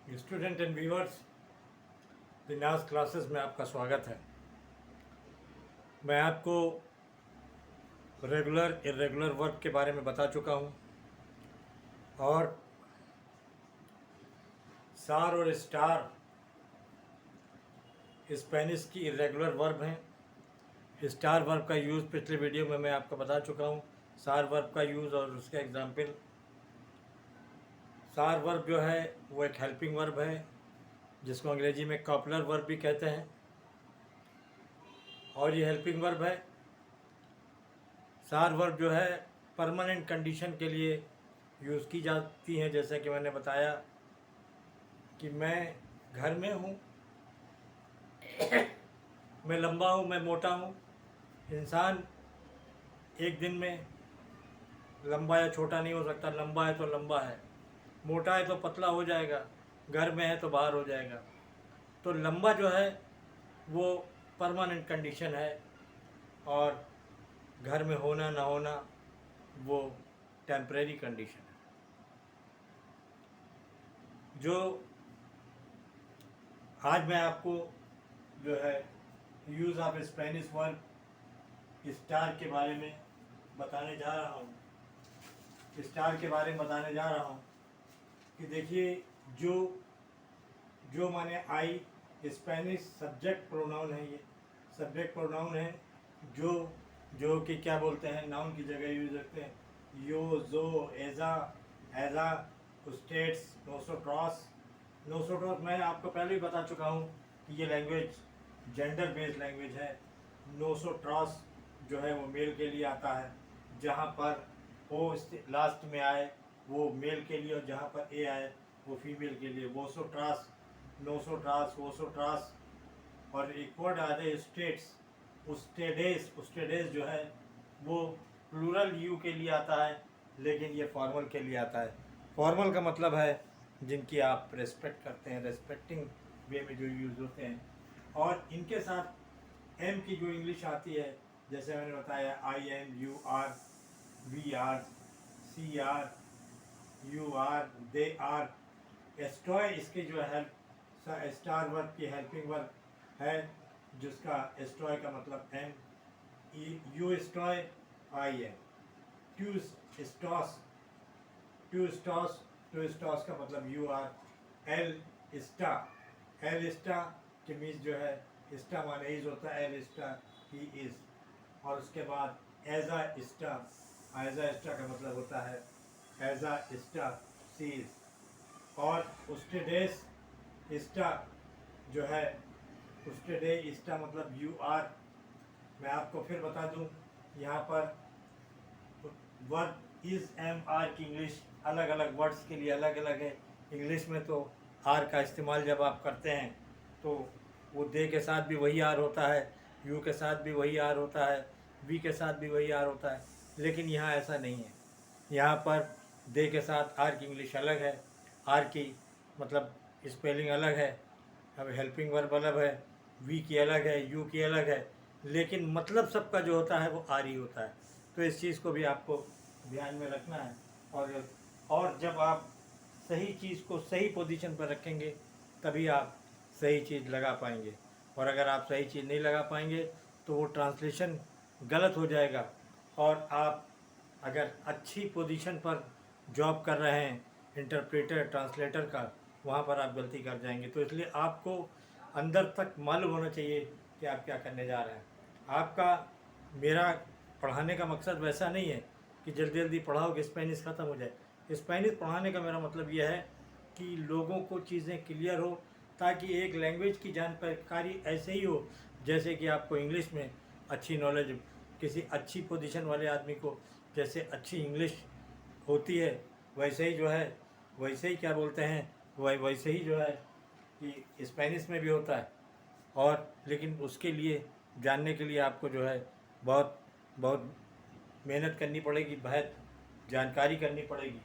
Student and viewers, विन्यास classes में आपका स्वागत है। मैं आपको रेगुलर इरेगुलर वर्ब के बारे में बता चुका हूँ और सार और स्टार स्पेनिश की इरेगुलर वर्ब हैं। स्टार वर्ब का यूज़ पिछले वीडियो में मैं आपको बता चुका हूँ। सार वर्ब का यूज़ और उसका एग्जाम्पल। सार वर्ब जो है वो एक हेल्पिंग वर्ब है जिसको अंग्रेजी में कॉपलर वर्ब भी कहते हैं, और ये हेल्पिंग वर्ब है। सार वर्ब जो है परमानेंट कंडीशन के लिए यूज़ की जाती हैं, जैसे कि मैंने बताया कि मैं घर में हूँ, मैं लंबा हूँ, मैं मोटा हूँ। इंसान एक दिन में लंबा या छोटा नहीं हो सकता। लंबा है तो लंबा है, मोटा है तो पतला हो जाएगा, घर में है तो बाहर हो जाएगा। तो लंबा जो है वो परमानेंट कंडीशन है, और घर में होना ना होना वो टेम्परेरी कंडीशन है। जो आज मैं आपको जो है use of Spanish verb star के बारे में बताने जा रहा हूँ। स्टार के बारे में बताने जा रहा हूँ कि देखिए, जो जो माने आई स्पेनिश सब्जेक्ट प्रोनाउन है। ये सब्जेक्ट प्रोनाउन है। जो जो कि क्या बोलते हैं, नाउन की जगह यूज करते हैं। यो, जो, एजा, एजा, स्टेट्स, नोसोट्रॉस। नोसोट्रॉस मैं आपको पहले ही बता चुका हूँ कि ये लैंग्वेज जेंडर बेस्ड लैंग्वेज है। नोसोट्रॉस जो है वो मेल के लिए आता है। जहाँ पर ओ लास्ट में आए वो मेल के लिए, और जहाँ पर ए आए वो फीमेल के लिए। वोसोट्रास, नोसोट्रास, वोसोट्रास। और एक वर्ड आता है स्टेट्स, उस्टेडेस। उस्टेडेस जो है वो प्लूरल यू के लिए आता है, लेकिन ये फॉर्मल के लिए आता है। फॉर्मल का मतलब है जिनकी आप रेस्पेक्ट करते हैं, रेस्पेक्टिंग वे में जो यूज़ होते हैं। और इनके साथ एम की जो इंग्लिश आती है, जैसे मैंने बताया, I am, you are, we are, she are, you are, they are. एस्टॉय इसके जो है स्टार वर्ब की हेल्पिंग वर्ब है, जिसका एस्टॉय का मतलब एम। यू स्टॉय, आई एम। टू स्टॉस, टू स्टॉस, टू स्टॉस का मतलब यू आर। एल स्टा, एल स्टा के मीन्स जो है स्टा माने इज होता है। एल स्टा, ही इज। और उसके बाद एजा स्टा, एजा स्टा का मतलब होता है एजा स्टा, सी इज। और उस्टेडेस स्टा जो है, उस्टेडे स्टा मतलब यू आर। मैं आपको फिर बता दूं, यहाँ पर वर्ब इज एम आर की इंग्लिश अलग अलग वर्ड्स के लिए अलग अलग है। इंग्लिश में तो आर का इस्तेमाल जब आप करते हैं तो वो दे के साथ भी वही आर होता है, यू के साथ भी वही आर होता है, वी के साथ भी वही आर होता है। लेकिन यहाँ ऐसा नहीं है। यहाँ पर दे के साथ आर की इंग्लिश अलग है, आर की मतलब स्पेलिंग अलग है, अब हेल्पिंग वर्ब अलग है, वी की अलग है, यू की अलग है, लेकिन मतलब सबका जो होता है वो आर ही होता है। तो इस चीज़ को भी आपको ध्यान में रखना है। और जब आप सही चीज़ को सही पोजीशन पर रखेंगे तभी आप सही चीज़ लगा पाएंगे। और अगर आप सही चीज़ नहीं लगा पाएंगे तो वो ट्रांसलेशन गलत हो जाएगा, और आप अगर अच्छी पोजीशन पर जॉब कर रहे हैं इंटरप्रेटर ट्रांसलेटर का, वहाँ पर आप गलती कर जाएंगे। तो इसलिए आपको अंदर तक मालूम होना चाहिए कि आप क्या करने जा रहे हैं। आपका मेरा पढ़ाने का मकसद वैसा नहीं है कि जल्दी जल्दी पढ़ाओ कि स्पेनिश ख़त्म हो जाए। स्पेनिश पढ़ाने का मेरा मतलब यह है कि लोगों को चीज़ें क्लियर हो, ताकि एक लैंग्वेज की जानकारी ऐसे ही हो जैसे कि आपको इंग्लिश में अच्छी नॉलेज, किसी अच्छी पोजीशन वाले आदमी को जैसे अच्छी इंग्लिश होती है, वैसे ही जो है, वैसे ही क्या बोलते हैं, वैसे ही जो है कि स्पेनिश में भी होता है। और लेकिन उसके लिए जानने के लिए आपको जो है बहुत बहुत मेहनत करनी पड़ेगी, बहुत जानकारी करनी पड़ेगी।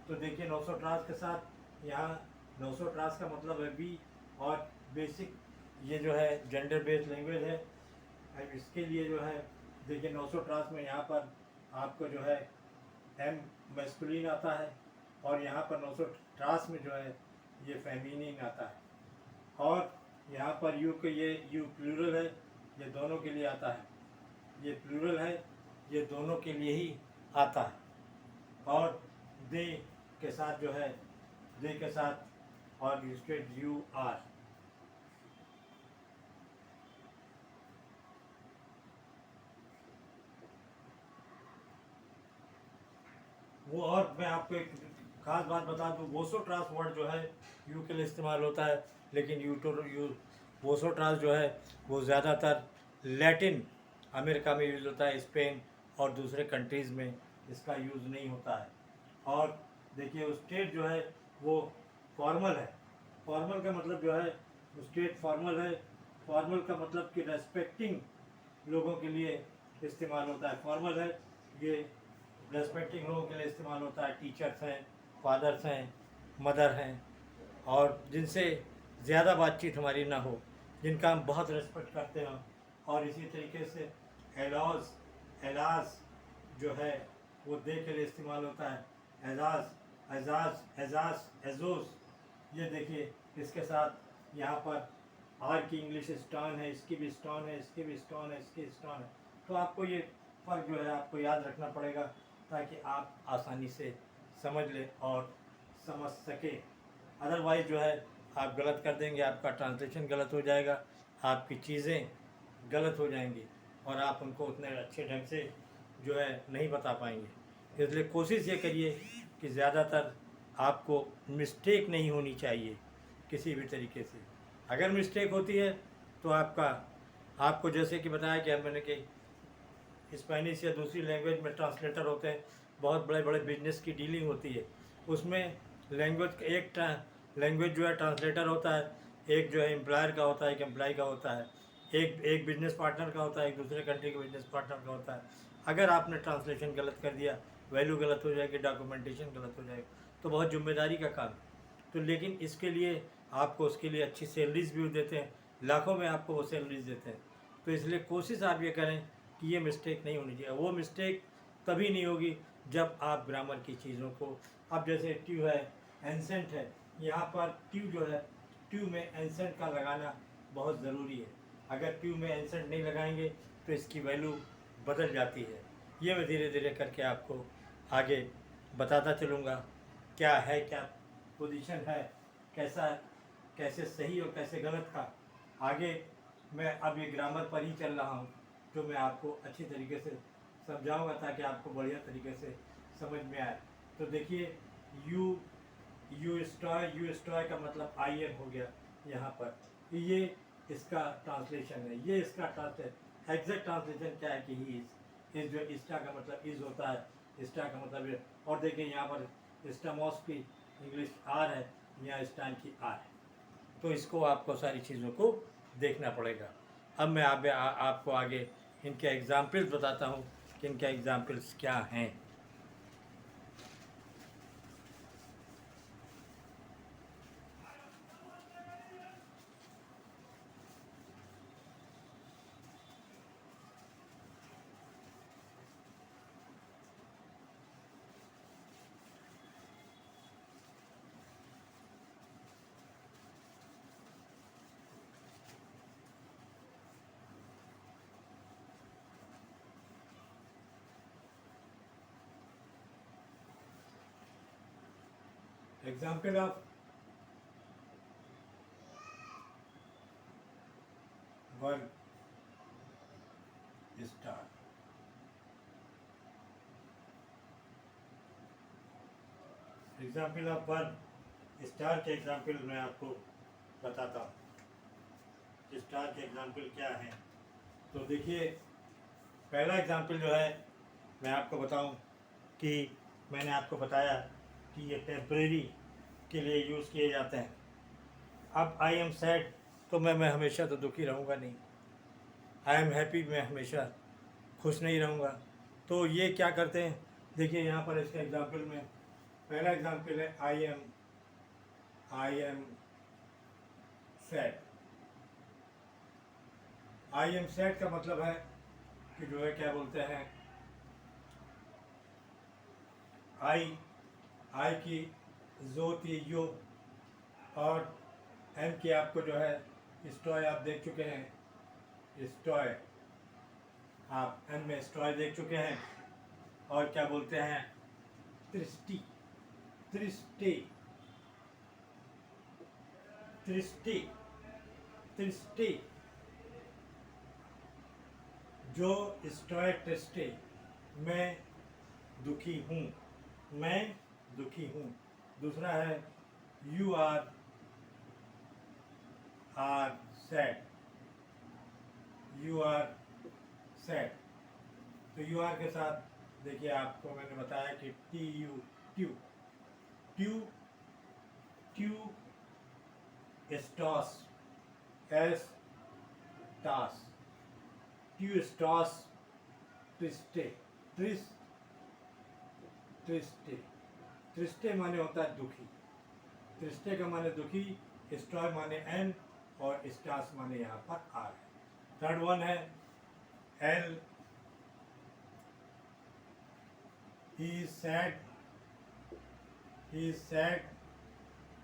तो देखिए, नोसोट्रास के साथ यहाँ नोसोट्रास का मतलब है बी, और बेसिक ये जो है जेंडर बेस्ड लैंग्वेज है। अब इसके लिए जो है देखिए, नोसोट्रास में यहाँ पर आपको जो है एम मैस्कुलिन आता है, और यहाँ पर नोसोट्रास में जो है ये फेमिनिन आता है। और यहाँ पर यू के ये यू प्लूरल है, ये दोनों के लिए आता है। ये प्लूरल है, ये दोनों के लिए ही आता है। और दे के साथ जो है, दे के साथ और स्ट्रेट यू आर। वो और मैं आपको एक खास बात बता दूँ, वोसोट्रास वर्ड जो है यू के लिए इस्तेमाल होता है, लेकिन वोसोट्रास जो है वो ज़्यादातर लैटिन अमेरिका में यूज़ होता है, स्पेन और दूसरे कंट्रीज़ में इसका यूज़ नहीं होता है। और देखिए स्टेट जो है वो फॉर्मल है। फॉर्मल का मतलब जो है स्टेट फॉर्मल है। फॉर्मल का मतलब कि रेस्पेक्टिंग लोगों के लिए इस्तेमाल होता है। फॉर्मल है, ये रेस्पेक्टिंग लोगों के लिए इस्तेमाल होता है। टीचर्स हैं, फादर्स हैं, मदर हैं, और जिनसे ज़्यादा बातचीत हमारी ना हो, जिनका हम बहुत रेस्पेक्ट करते हों। और इसी तरीके से एलाज, एलाज जो है वो दे के लिए इस्तेमाल होता है। एजाज, एजाज, एजाज, एजोस, ये देखिए इसके साथ यहाँ पर आर की इंग्लिश स्टॉन है, इसकी भी स्टॉन है, इसकी भी स्टॉन है, इसकी स्टॉन है। तो आपको ये फ़र्क जो है आपको याद रखना पड़ेगा, ताकि आप आसानी से समझ लें और समझ सकें। अदरवाइज़ जो है आप गलत कर देंगे, आपका ट्रांसलेशन गलत हो जाएगा, आपकी चीज़ें गलत हो जाएंगी और आप उनको उतने अच्छे ढंग से जो है नहीं बता पाएंगे। इसलिए कोशिश ये करिए कि ज़्यादातर आपको मिस्टेक नहीं होनी चाहिए किसी भी तरीके से। अगर मिस्टेक होती है तो आपको जैसे कि बताया कि मैंने कि स्पेनिश या दूसरी लैंग्वेज में ट्रांसलेटर होते हैं, बहुत बड़े बड़े बिजनेस की डीलिंग होती है, उसमें लैंग्वेज जो है ट्रांसलेटर होता है, एक जो है एम्प्लॉयर का होता है, एक एम्प्लॉय का होता है, एक बिजनेस पार्टनर का होता है, एक दूसरे कंट्री के बिजनेस पार्टनर का होता है। अगर आपने ट्रांसलेशन गलत कर दिया, वैल्यू गलत हो जाएगी, डॉक्यूमेंटेशन गलत हो जाएगा, तो बहुत जिम्मेदारी का काम है। तो लेकिन इसके लिए आपको उसके लिए अच्छी सैलरीज भी देते हैं, लाखों में आपको वो सैलरीज देते हैं। तो इसलिए कोशिश आप ये करें कि ये मिस्टेक नहीं होनी चाहिए। वो मिस्टेक तभी नहीं होगी जब आप ग्रामर की चीज़ों को, अब जैसे ट्यू है, एंसेंट है, यहाँ पर ट्यू जो है, ट्यू में एंसेंट का लगाना बहुत ज़रूरी है। अगर ट्यू में एंसेंट नहीं लगाएंगे तो इसकी वैल्यू बदल जाती है। ये मैं धीरे धीरे करके आपको आगे बताता चलूँगा क्या है, क्या पोजीशन है, कैसे सही और कैसे गलत का। आगे मैं अब ये ग्रामर पर ही चल रहा हूँ, जो मैं आपको अच्छी तरीके से समझाऊंगा ताकि आपको बढ़िया तरीके से समझ में आए। तो देखिए यू स्टॉय का मतलब आई एम हो गया यहाँ पर, ये इसका ट्रांसलेशन है, ये इसका एग्जैक्ट ट्रांसलेशन क्या है कि ही इज जो इसका का मतलब इज होता है, इसका का मतलब है। और देखिए यहाँ पर स्टामॉस की इंग्लिश आर है, यहाँ स्टाइन की आर है। तो इसको आपको सारी चीज़ों को देखना पड़ेगा। अब मैं आपको आगे इनके एग्जाम्पल्स बताता हूँ कि इनके एग्जाम्पल्स क्या हैं। Example of verb star. Example of verb star के एग्जाम्पल मैं आपको बताता हूँ। स्टार के एग्जाम्पल क्या हैं। तो देखिए पहला एग्जाम्पल जो है मैं आपको बताऊं कि मैंने आपको बताया कि ये टेम्परेरी के लिए यूज़ किए जाते हैं। अब आई एम सैड तो मैं हमेशा तो दुखी रहूँगा नहीं। आई एम हैप्पी मैं हमेशा खुश नहीं रहूँगा। तो ये क्या करते हैं, देखिए यहाँ पर इसका एग्जाम्पल में पहला एग्जाम्पल है I am sad. I am sad का मतलब है कि जो है क्या बोलते हैं, आई की जो थी यो, और एम की आपको जो है स्टॉय आप देख चुके हैं, स्टॉय आप एम में स्टॉय देख चुके हैं। और क्या बोलते हैं, त्रिष्टि, त्रिष्टि, त्रिष्टि, त्रिष्टि, जो स्टॉय त्रिष्टि, मैं दुखी हूँ, मैं दुखी हूँ। दूसरा है you are sad, you are sad. तो यू आर के साथ देखिए आपको मैंने बताया कि टी यू, ट्यू, ट्यू, ट्यू स्टॉस, एस टास, ट्यू स्टॉस, ट्रिस्टे, ट्रिस, ट्रिस्टे, ट्रिस्टे माने होता है दुखी, त्रिस्टे का माने दुखी, स्टॉय माने एन और स्टास माने यहाँ पर आर है। थर्ड वन है L, he is sad, he is sad.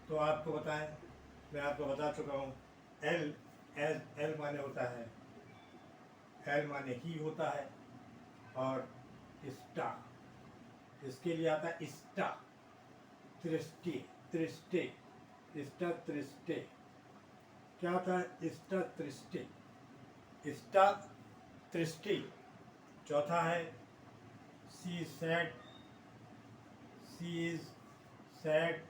तो आपको बताएं, मैं आपको बता चुका हूँ, एल, एल, एल माने होता है, एल माने ही होता है, और स्टा, इसके लिए आता है स्टा, त्रिष्टि, त्रिष्टि, स्टा त्रिष्टि। क्या होता है स्टा त्रिष्टि, स्टा त्रिष्टि। चौथा है she sad, she is sad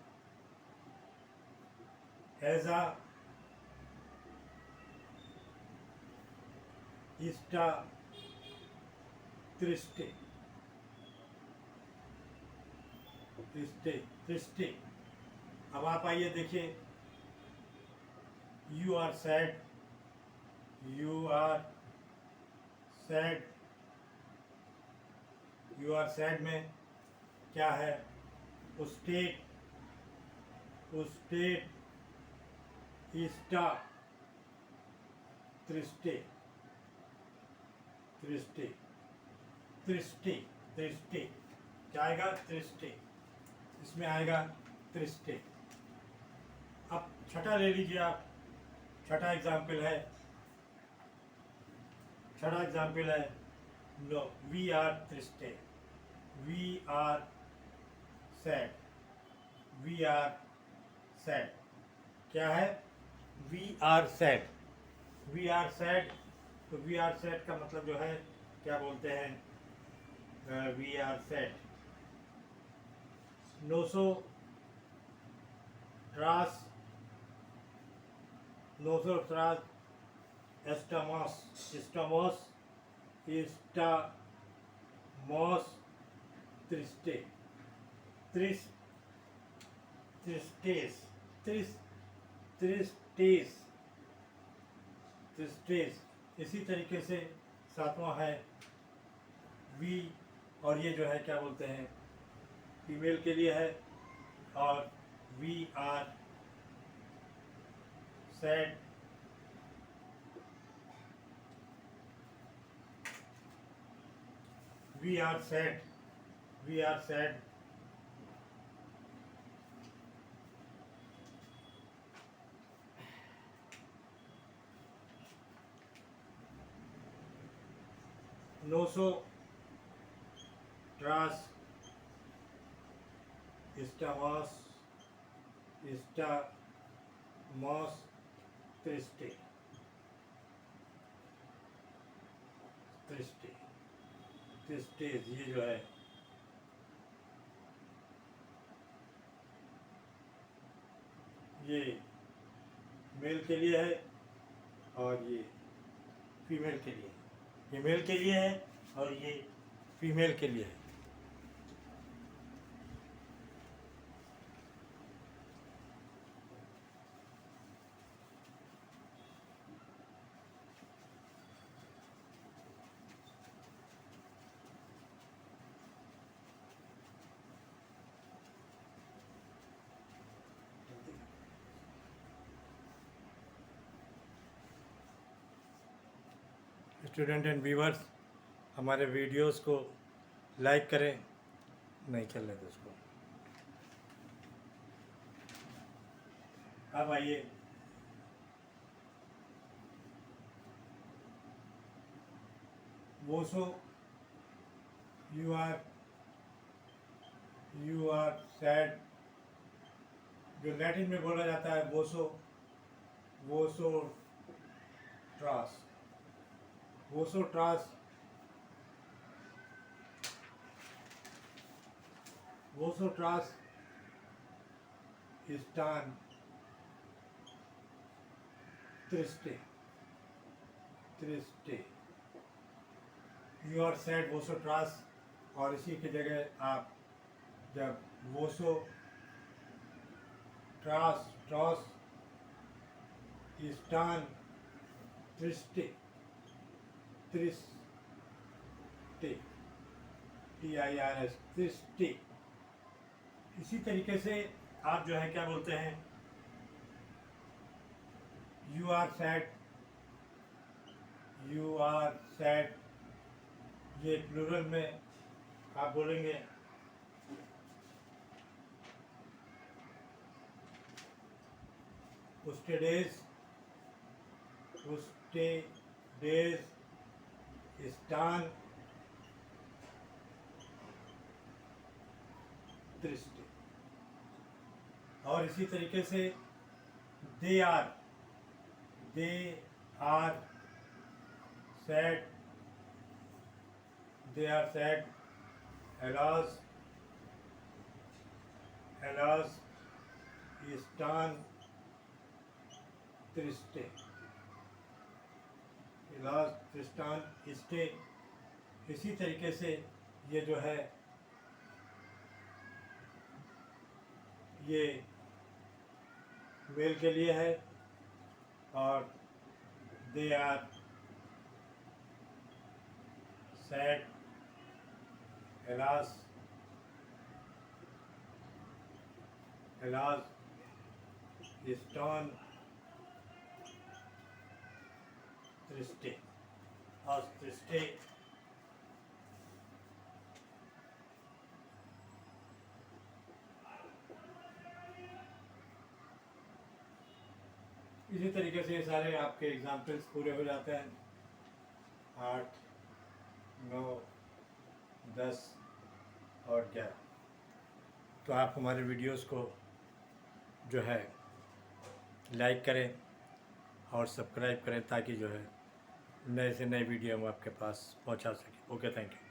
as a स्टा त्रिष्टि, त्रिष्टि, त्रिष्टि। अब आप आइए देखिए, you are sad, you are sad, you are sad में क्या है, स्टेट, स्टेट, स्टा त्रिष्टि, त्रिष्टि, त्रिष्टि, त्रिष्टि। क्या आएगा, त्रिष्टि, इसमें आएगा त्रिष्टि। अब छठा ले लीजिए आप, छठा एग्जाम्पल है, छठा एग्जाम्पल है नो, वी आर त्रिष्टि, we are sad, we are sad. क्या है, we are sad, we are sad. तो वी आर सैड का मतलब जो है क्या बोलते हैं, वी आर सैड, नोसो ट्रास, नोसो ट्रास, एस्टामॉस, एस्टामॉस, एस्टामॉस त्रिष्टे, त्रिस, त्रिस्टेस, त्रिस, त्रिस्टेस, त्रिस्टेस। इसी तरीके से सातवां है वी, और ये जो है क्या बोलते हैं, फीमेल के लिए है, और we are sad, we are sad, we are sad. नोसो ट्रास, स्टामॉस, स्टामॉस त्रिष्टि, त्रिष्टि, त्रिस्टेज। ये जो है ये मेल के लिए है, और ये फीमेल के लिए, ये मेल के लिए है और ये फीमेल के लिए है। स्टूडेंट एंड व्यूअर्स, हमारे वीडियोस को लाइक करें, नहीं चल रहे थे उसको, अब आइए वोसो, यू आर सैड, जो लैटिन में बोला जाता है वोसो, वोसो ट्रास, वोसो ट्रास, वोसो ट्रास स्टान त्रिस्टे, त्रिस्टे, यू आर सैड वोसो ट्रास, और इसी की जगह आप जब वोसो ट्रास ट्रॉस स्टान त्रिस्टे, त्रिस्टे, TIRS, त्रिस्टे, इसी तरीके से आप जो है क्या बोलते हैं, you are sad, you are sad, ये प्लूरल में आप बोलेंगे उसके डेज, स्टान त्रिस्टे, और इसी तरीके से they are sad, they are sad, एलास स्टान त्रिस्टे, इलाज त्रिस्टान स्टे, इसी तरीके से ये जो है ये मेल के लिए है, और दे आर सैड, एलास स्टॉन त्रिस्टे, और त्रिस्टे इसी तरीके से ये सारे आपके एग्जाम्पल्स पूरे हो जाते हैं। 8, 9, 10 और 11। तो आप हमारे वीडियोस को जो है लाइक करें और सब्सक्राइब करें, ताकि जो है नए से नए वीडियो हम आपके पास पहुंचा सकें। Okay, thank you.